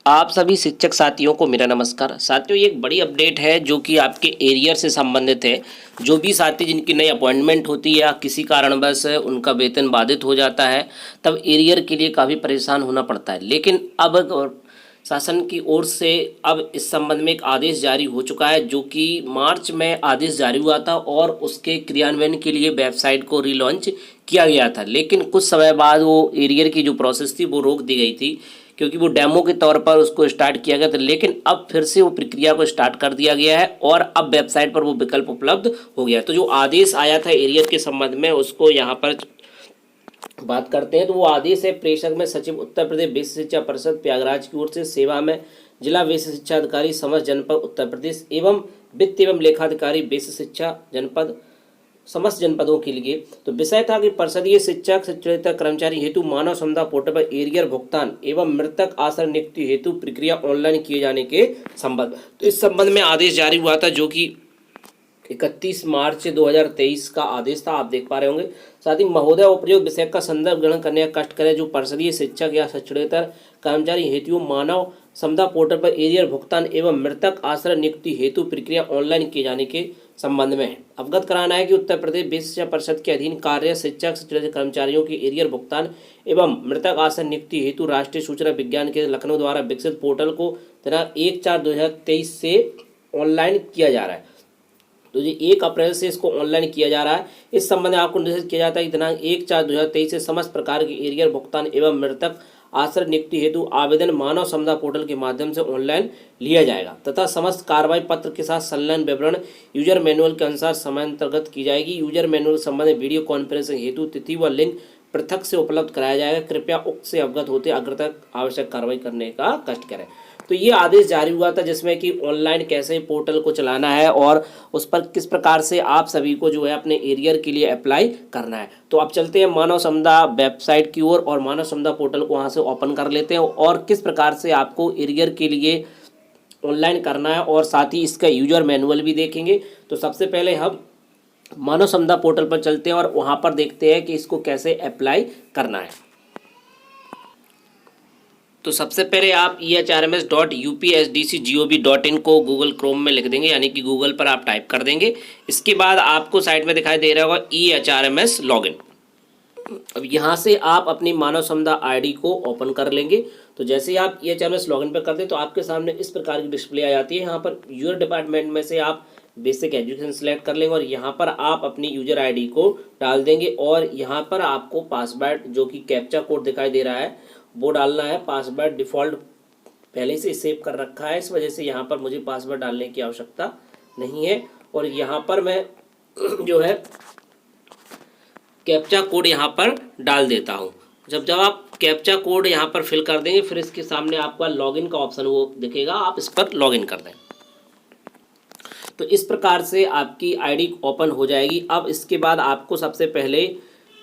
आप सभी शिक्षक साथियों को मेरा नमस्कार। साथियों, ये एक बड़ी अपडेट है जो कि आपके एरियर से संबंधित है। जो भी साथी जिनकी नई अपॉइंटमेंट होती है या किसी कारणवश उनका वेतन बाधित हो जाता है, तब एरियर के लिए काफ़ी परेशान होना पड़ता है। लेकिन अब शासन की ओर से अब इस संबंध में एक आदेश जारी हो चुका है, जो कि मार्च में आदेश जारी हुआ था और उसके क्रियान्वयन के लिए वेबसाइट को रीलॉन्च किया गया था। लेकिन कुछ समय बाद वो एरियर की जो प्रोसेस थी वो रोक दी गई थी, क्योंकि वो डेमो के तौर पर उसको स्टार्ट किया गया था। लेकिन अब फिर से वो प्रक्रिया को स्टार्ट कर दिया गया है और अब वेबसाइट पर वो विकल्प उपलब्ध हो गया। तो जो आदेश आया था एरियर के संबंध में, उसको यहाँ पर बात करते हैं। तो वो आदेश है, प्रेषक में सचिव उत्तर प्रदेश विश्व शिक्षा परिषद प्रयागराज की ओर से सेवा में जिला विश्व शिक्षा अधिकारी समस्त जनपद उत्तर प्रदेश एवं वित्त एवं लेखाधिकारी विश्व शिक्षा जनपद समस्त जनपदों के लिए। तो विषय था कि परिषदीय शिक्षक शिक्षणेतर कर्मचारी हेतु मानव संसाधन पोर्टल पर एरियर भुगतान एवं मृतक आश्रय नियुक्ति हेतु प्रक्रिया ऑनलाइन किए जाने के संबंध। तो इस संबंध में आदेश जारी हुआ था, जो कि 31 मार्च 2023 का आदेश था, आप देख पा रहे होंगे। साथ ही महोदय उपयुक्त विषय का संदर्भ ग्रहण करने का कष्ट करें। जो परिषदीय शिक्षक या शिक्षणेतर कर्मचारी हेतु मानव संसाधन पोर्टल पर एरियर भुगतान एवं मृतक आश्रय नियुक्ति हेतु प्रक्रिया ऑनलाइन किए जाने के संबंध में अवगत कराना है कि उत्तर प्रदेश विश्व शिक्षा परिषद के अधीन कार्य शिक्षक शिक्षण कर्मचारियों की एरियर भुगतान एवं मृतक आश्रय नियुक्ति हेतु राष्ट्रीय सूचना विज्ञान के लखनऊ द्वारा विकसित पोर्टल को दिनांक 1/4/2023 से ऑनलाइन किया जा रहा है। तो ये 1 अप्रैल से इसको ऑनलाइन किया जा रहा है। इस संबंध में आपको निर्देशित किया जाता है कि दिनांक 1/4/2023 से समस्त प्रकार के एरियर भुगतान एवं मृतक आश्रय नियुक्ति हेतु आवेदन मानव संसाधन पोर्टल के माध्यम से ऑनलाइन लिया जाएगा तथा समस्त कार्रवाई पत्र के साथ संलग्न विवरण यूजर मैनुअल के अनुसार समयांतर्गत की जाएगी। यूजर मैनुअल संबंधित वीडियो कॉन्फ्रेंसिंग हेतु तिथि व लिंक पृथक से उपलब्ध कराया जाएगा। कृपया उक्त से अवगत होते अग्रतः आवश्यक कार्रवाई करने का कष्ट करें। तो ये आदेश जारी हुआ था, जिसमें कि ऑनलाइन कैसे पोर्टल को चलाना है और उस पर किस प्रकार से आप सभी को जो है अपने एरियर के लिए अप्लाई करना है। तो अब चलते हैं मानव संसाधन वेबसाइट की ओर और मानव संसाधन पोर्टल को वहाँ से ओपन कर लेते हैं और किस प्रकार से आपको एरियर के लिए ऑनलाइन करना है और साथ ही इसका यूजर मैनुअल भी देखेंगे। तो सबसे पहले हम मानव संसाधन पोर्टल पर चलते हैं और वहाँ पर देखते हैं कि इसको कैसे अप्लाई करना है। तो सबसे पहले आप ehrms.upsdc.gov.in को गूगल क्रोम में लिख देंगे, यानी कि गूगल पर आप टाइप कर देंगे। इसके बाद आपको साइट में दिखाई दे रहा होगा ehrms लॉगिन। अब यहाँ से आप अपनी मानव संसाधन आईडी को ओपन कर लेंगे। तो जैसे ही आप ehrms लॉगिन पर करते हैं तो आपके सामने इस प्रकार की डिस्प्ले आ जाती है। यहाँ पर यूजर डिपार्टमेंट में से आप बेसिक एजुकेशन सेलेक्ट कर लेंगे और यहाँ पर आप अपनी यूजर आईडी को डाल देंगे और यहाँ पर आपको पासवर्ड जो कि कैप्चा कोड दिखाई दे रहा है वो डालना है। पासवर्ड डिफ़ॉल्ट पहले से सेव कर रखा है, इस वजह से यहाँ पर मुझे पासवर्ड डालने की आवश्यकता नहीं है। और यहाँ पर मैं जो है कैप्चा कोड यहाँ पर डाल देता हूँ। जब आप कैप्चा कोड यहाँ पर फिल कर देंगे, फिर इसके सामने आपका लॉगिन का ऑप्शन वो दिखेगा, आप इस पर लॉगिन कर दें। तो इस प्रकार से आपकी आईडी ओपन हो जाएगी। अब इसके बाद आपको सबसे पहले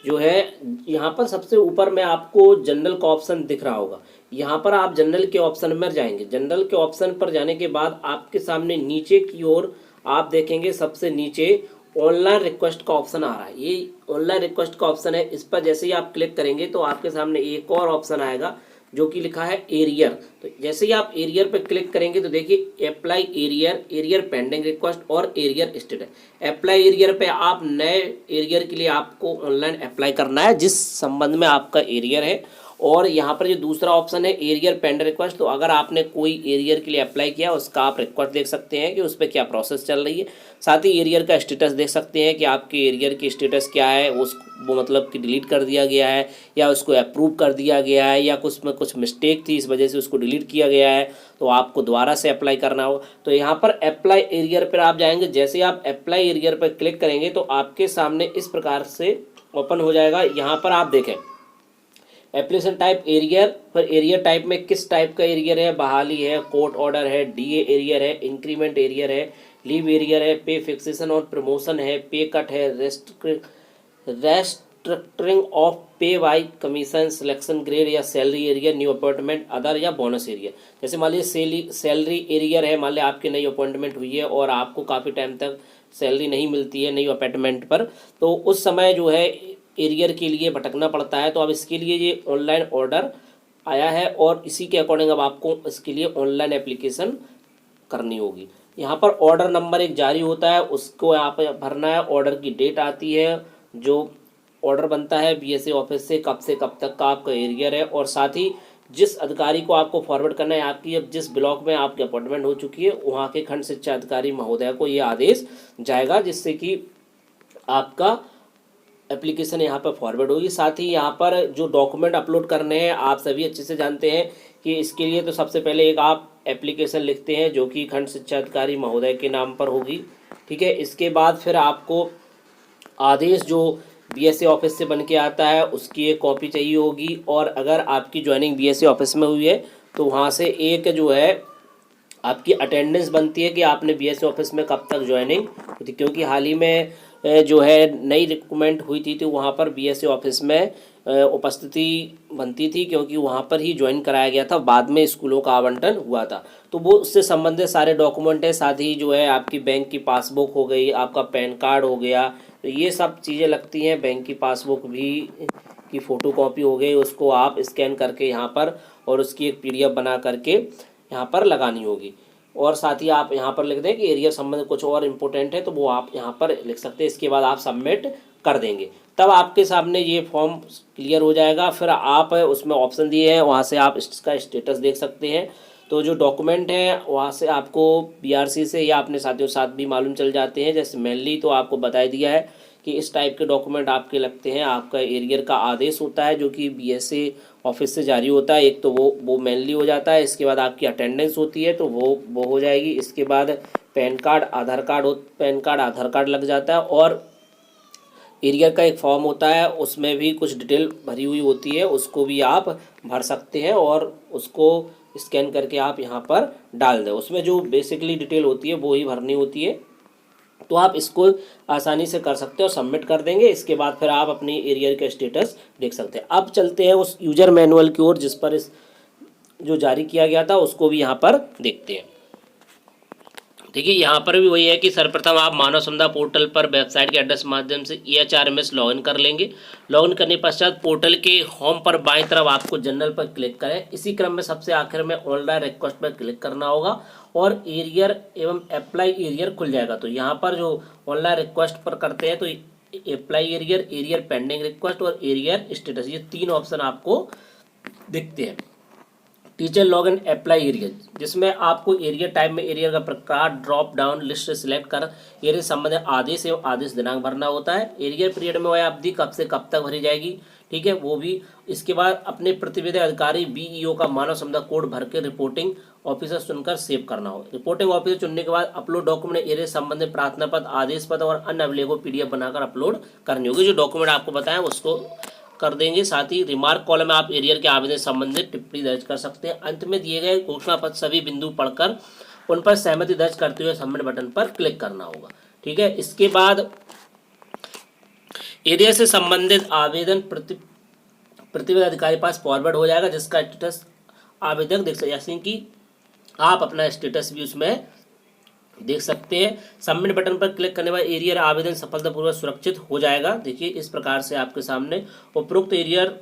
जो है यहाँ पर सबसे ऊपर में आपको जनरल का ऑप्शन दिख रहा होगा। यहाँ पर आप जनरल के ऑप्शन में जाएंगे। जनरल के ऑप्शन पर जाने के बाद आपके सामने नीचे की ओर आप देखेंगे सबसे नीचे ऑनलाइन रिक्वेस्ट का ऑप्शन आ रहा है। ये ऑनलाइन रिक्वेस्ट का ऑप्शन है। इस पर जैसे ही आप क्लिक करेंगे तो आपके सामने एक और ऑप्शन आएगा जो कि लिखा है एरियर। तो जैसे ही आप एरियर पर क्लिक करेंगे तो देखिए apply arrear, arrear pending request और एरियर स्टेटस। अप्लाई एरियर पे आप नए एरियर के लिए आपको ऑनलाइन अप्लाई करना है जिस संबंध में आपका एरियर है। और यहाँ पर जो दूसरा ऑप्शन है एरियर पेंडिंग रिक्वेस्ट, तो अगर आपने कोई एरियर के लिए अप्लाई किया उसका आप रिक्वेस्ट देख सकते हैं कि उस पर क्या प्रोसेस चल रही है। साथ ही एरियर का स्टेटस देख सकते हैं कि आपके एरियर की स्टेटस क्या है, वो मतलब कि डिलीट कर दिया गया है या उसको अप्रूव कर दिया गया है या कुछ में कुछ मिस्टेक थी इस वजह से उसको डिलीट किया गया है, तो आपको दोबारा से अप्लाई करना हो। तो यहाँ पर अप्लाई एरियर पर आप जाएंगे। जैसे आप अप्लाई एरियर पर क्लिक करेंगे तो आपके सामने इस प्रकार से ओपन हो जाएगा। यहाँ पर आप देखें एप्लीकेशन टाइप एरियर, पर एरियर टाइप में किस टाइप का एरियर है, बहाली है, कोर्ट ऑर्डर है, डीए एरियर है, इंक्रीमेंट एरियर है, लीव एरियर है, पे फिक्सेशन और प्रमोशन है, पे कट है, रेस्ट्रक्चरिंग ऑफ पे वाई कमीशन, सिलेक्शन ग्रेड या salary arrear, new appointment other या बोनस एरियर। जैसे मान लीजिए सैलरी एरियर है, मान लीजिए आपकी नई अपॉइंटमेंट हुई है और आपको काफ़ी टाइम तक सैलरी नहीं मिलती है नई अपॉइंटमेंट पर, तो उस समय जो है एरियर के लिए भटकना पड़ता है। तो अब इसके लिए ये ऑनलाइन ऑर्डर आया है और इसी के अकॉर्डिंग अब आपको इसके लिए ऑनलाइन एप्लीकेशन करनी होगी। यहाँ पर ऑर्डर नंबर एक जारी होता है, उसको यहाँ पे भरना है। ऑर्डर की डेट आती है, जो ऑर्डर बनता है बीएसए ऑफिस से कब तक का आपका एरियर है, और साथ ही जिस अधिकारी को आपको फॉरवर्ड करना है, आपकी अब जिस ब्लॉक में आपकी अपॉइंटमेंट हो चुकी है वहाँ के खंड शिक्षा अधिकारी महोदय को ये आदेश जाएगा, जिससे कि आपका एप्लीकेशन यहाँ पर फॉरवर्ड होगी। साथ ही यहाँ पर जो डॉक्यूमेंट अपलोड करने हैं, आप सभी अच्छे से जानते हैं कि इसके लिए तो सबसे पहले एक आप एप्लीकेशन लिखते हैं जो कि खंड शिक्षा अधिकारी महोदय के नाम पर होगी, ठीक है। इसके बाद फिर आपको आदेश जो बीएसए ऑफिस से बन के आता है उसकी एक कॉपी चाहिए होगी, और अगर आपकी ज्वाइनिंग बीएसए ऑफिस में हुई है तो वहाँ से एक जो है आपकी अटेंडेंस बनती है कि आपने बीएसए ऑफिस में कब तक ज्वाइनिंग हुई थी, क्योंकि हाल ही में जो है नई रिक्रूटमेंट हुई थी तो वहाँ पर बीएसए ऑफिस में उपस्थिति बनती थी, क्योंकि वहाँ पर ही ज्वाइन कराया गया था, बाद में स्कूलों का आवंटन हुआ था। तो वो उससे संबंधित सारे डॉक्यूमेंट है, साथ ही जो है आपकी बैंक की पासबुक हो गई, आपका पैन कार्ड हो गया, तो ये सब चीज़ें लगती हैं। बैंक की पासबुक भी की फ़ोटो कॉपी हो गई, उसको आप स्कैन करके यहाँ पर और उसकी एक पीडीएफ बना करके यहाँ पर लगानी होगी। और साथ ही आप यहाँ पर लिख दें कि एरिया संबंधित कुछ और इम्पोर्टेंट है तो वो आप यहाँ पर लिख सकते हैं। इसके बाद आप सबमिट कर देंगे, तब आपके सामने ये फॉर्म क्लियर हो जाएगा। फिर आप उसमें ऑप्शन दिए हैं, वहाँ से आप इसका स्टेटस देख सकते हैं। तो जो डॉक्यूमेंट है वहाँ से आपको बीआरसी से या अपने साथियों साथ भी मालूम चल जाते हैं। जैसे मेनली तो आपको बता दिया है कि इस टाइप के डॉक्यूमेंट आपके लगते हैं। आपका एरियर का आदेश होता है जो कि बीएसए ऑफिस से जारी होता है, एक तो वो मेनली हो जाता है। इसके बाद आपकी अटेंडेंस होती है तो वो हो जाएगी। इसके बाद पैन कार्ड आधार कार्ड लग जाता है, और एरियर का एक फॉर्म होता है, उसमें भी कुछ डिटेल भरी हुई होती है, उसको भी आप भर सकते हैं और उसको स्कैन करके आप यहाँ पर डाल दें। उसमें जो बेसिकली डिटेल होती है वो ही भरनी होती है, तो आप इसको आसानी से कर सकते हैं और सबमिट कर देंगे। इसके बाद फिर आप अपनी एरियर का स्टेटस देख सकते हैं। अब चलते हैं उस यूजर मैनुअल की ओर जिस पर इस जो जारी किया गया था उसको भी यहाँ पर देखते हैं। देखिए यहाँ पर भी वही है कि सर्वप्रथम आप मानव संपदा पोर्टल पर वेबसाइट के एड्रेस माध्यम से EHRMS लॉगिन कर लेंगे। लॉगिन करने पश्चात पोर्टल के होम पर बाईं तरफ आपको जनरल पर क्लिक करें। इसी क्रम में सबसे आखिर में ऑनलाइन रिक्वेस्ट पर क्लिक करना होगा और एरियर एवं अप्लाई एरियर खुल जाएगा। तो यहाँ पर जो ऑनलाइन रिक्वेस्ट पर करते हैं तो apply arrear, arrear pending request और एरियर स्टेटस, ये तीन ऑप्शन आपको दिखते हैं। टीचर लॉगिन अप्लाई एरिया, जिसमें आपको एरिया टाइप में एरिया का प्रकार ड्रॉप डाउन लिस्ट से सिलेक्ट कर एरिया संबंधित आदेश एवं आदेश दिनांक भरना होता है। एरिया पीरियड में वह अवधि कब से कब तक भरी जाएगी, ठीक है, वो भी। इसके बाद अपने प्रतिवेदन अधिकारी बीईओ का मानव संपदा कोड भर के रिपोर्टिंग ऑफिसर चुनकर सेव करना होगा। रिपोर्टिंग ऑफिसर चुनने के बाद अपलोड डॉक्यूमेंट एरिया संबंधित प्रार्थना पत्र, आदेश पत्र और अन्य अवलेखों PDF बनाकर अपलोड करनी होगी। जो डॉक्यूमेंट आपको बताएं उसको कर देंगे। साथ ही रिमार्क कॉलम में आप एरियर के आवेदन संबंधित टिप्पणी दर्ज कर सकते हैं। अंत में दिए गए घोषणा पत्र सभी बिंदु पढ़कर उन पर सहमति दर्ज करते हुए सबमिट बटन पर क्लिक करना होगा, ठीक है। इसके बाद एरिया से संबंधित आवेदन प्रतिवेदन अधिकारी पास फॉरवर्ड हो जाएगा, जिसका स्टेटस आवेदक देख सकते, जैसे कि आप अपना स्टेटस भी उसमें देख सकते हैं। सबमिट बटन पर क्लिक करने के बाद एरियर आवेदन सफलतापूर्वक सुरक्षित हो जाएगा। देखिए इस प्रकार से आपके सामने उपरोक्त एरियर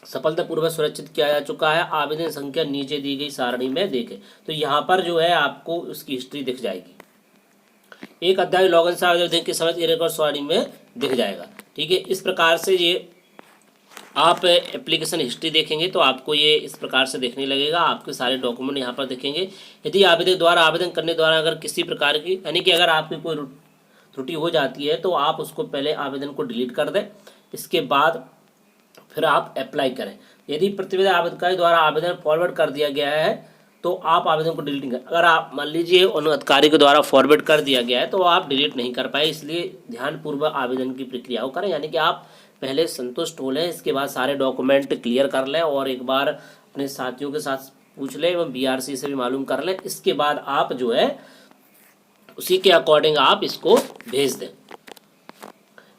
सफलतापूर्वक सुरक्षित किया जा चुका है। आवेदन संख्या नीचे दी गई सारणी में देखें तो यहाँ पर जो है आपको उसकी हिस्ट्री दिख जाएगी। एक अध्याय लॉगिन से आवेदन के समय एरियर सारणी में दिख जाएगा, ठीक है। इस प्रकार से ये आप एप्लीकेशन हिस्ट्री देखेंगे तो आपको ये इस प्रकार से देखने लगेगा। आपके सारे डॉक्यूमेंट यहाँ पर दिखेंगे। यदि आवेदक द्वारा आवेदन करने द्वारा अगर किसी प्रकार की, यानी कि अगर आपकी कोई त्रुटि हो जाती है तो आप उसको पहले आवेदन को डिलीट कर दें, इसके बाद फिर आप अप्लाई करें। यदि प्रतिवेदन आवेदक द्वारा आवेदन फॉरवर्ड कर दिया गया है तो आप आवेदन को डिलीट नहीं करें। अगर आप मान लीजिए उन अधिकारी के द्वारा फॉरवर्ड कर दिया गया है तो आप डिलीट नहीं कर पाए, इसलिए ध्यानपूर्वक आवेदन की प्रक्रिया को करें। यानी कि आप पहले संतुष्ट हो लें, इसके बाद सारे डॉक्यूमेंट क्लियर कर लें और एक बार अपने साथियों के साथ पूछ लें एवं BRC से भी मालूम कर लें। इसके बाद आप जो है उसी के अकॉर्डिंग आप इसको भेज दें।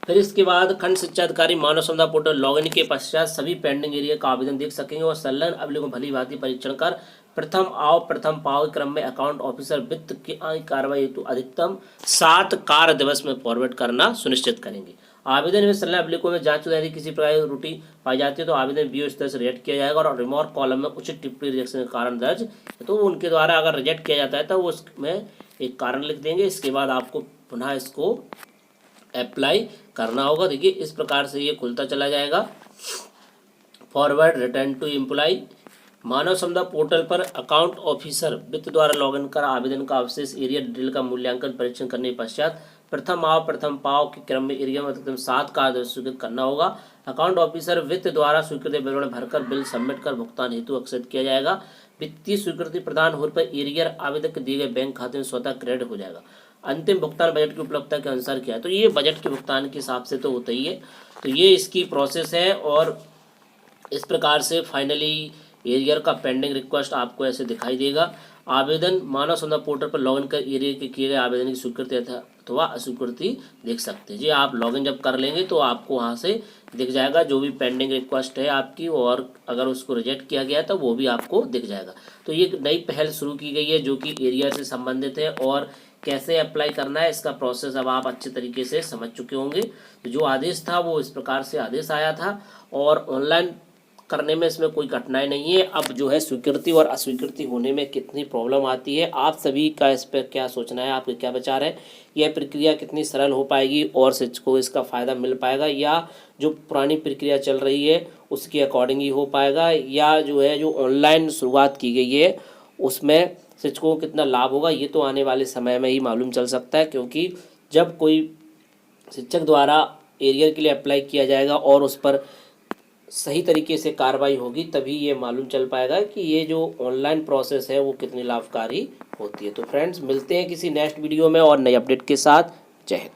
फिर इसके बाद खंड शिक्षा अधिकारी मानव संपदा पोर्टल लॉगिन के पश्चात सभी पेंडिंग एरिया का आवेदन देख सकेंगे और संलग्न अवलेखों भली भांति परीक्षण कर प्रथम आओ प्रथम पाओ क्रम में अकाउंट ऑफिसर वित्त की कार्रवाई हेतु अधिकतम 7 कार्य दिवस में फॉरवर्ड करना सुनिश्चित करेंगे। आवेदन में सलाह अभिलेखों में जांच यदि किसी प्रकार की त्रुटि पाई जाती है तो आवेदन बीओ स्तर से रिजेक्ट किया जाएगा, और रिमार्क कॉलम में उचित टिप्पणी रिजेक्शन के कारण दर्ज, तो उनके द्वारा अगर रिजेक्ट किया जाता है तो वो उसमें एक कारण लिख देंगे। इसके बाद आपको पुनः इसको अप्लाई करना होगा। देखिए इस प्रकार से ये खुलता चला जाएगा। फॉरवर्ड रिटर्न टू एम्प्लॉय, मानव संपदा पोर्टल पर अकाउंट ऑफिसर वित्त द्वारा लॉगिन कर आवेदन का अवशेष एरिया डिटेल का मूल्यांकन परीक्षण करने के पश्चात प्रथम आव प्रथम पाव के क्रम में एरिया में अधिकतम 7 कार्य स्वीकृत करना होगा। अकाउंट ऑफिसर वित्त द्वारा स्वीकृत विवरण भरकर बिल सबमिट कर भुगतान हेतु अक्षत किया जाएगा। वित्तीय स्वीकृति प्रदान होने पर एरियर आवेदक के दिए गए बैंक खाते में स्वतः क्रेडिट हो जाएगा। अंतिम भुगतान बजट की उपलब्धता के अनुसार किया है। तो ये बजट के भुगतान के हिसाब से तो होता ही है। तो ये इसकी प्रोसेस है, और इस प्रकार से फाइनली एरियर का पेंडिंग रिक्वेस्ट आपको ऐसे दिखाई देगा। आवेदन मानव संपदा पोर्टल पर लॉगिन कर एरियर के किए गए आवेदन की स्वीकृति अथवा अस्वीकृति देख सकते हैं जी। आप लॉगिन जब कर लेंगे तो आपको वहाँ से दिख जाएगा जो भी पेंडिंग रिक्वेस्ट है आपकी, और अगर उसको रिजेक्ट किया गया तो वो भी आपको दिख जाएगा। तो ये नई पहल शुरू की गई है जो कि एरियर से संबंधित है, और कैसे अप्लाई करना है इसका प्रोसेस अब आप अच्छे तरीके से समझ चुके होंगे। तो जो आदेश था वो इस प्रकार से आदेश आया था, और ऑनलाइन करने में इसमें कोई कठिनाई नहीं है। अब जो है स्वीकृति और अस्वीकृति होने में कितनी प्रॉब्लम आती है, आप सभी का इस पर क्या सोचना है, आपके क्या विचार है, यह प्रक्रिया कितनी सरल हो पाएगी और शिक्षकों को इसका फ़ायदा मिल पाएगा, या जो पुरानी प्रक्रिया चल रही है उसके अकॉर्डिंग ही हो पाएगा, या जो है जो ऑनलाइन शुरुआत की गई है उसमें शिक्षकों को कितना लाभ होगा, ये तो आने वाले समय में ही मालूम चल सकता है। क्योंकि जब कोई शिक्षक द्वारा एरियर के लिए अप्लाई किया जाएगा और उस पर सही तरीके से कार्रवाई होगी, तभी ये मालूम चल पाएगा कि ये जो ऑनलाइन प्रोसेस है वो कितनी लाभकारी होती है। तो फ्रेंड्स मिलते हैं किसी नेक्स्ट वीडियो में और नई अपडेट के साथ। जय हिंद।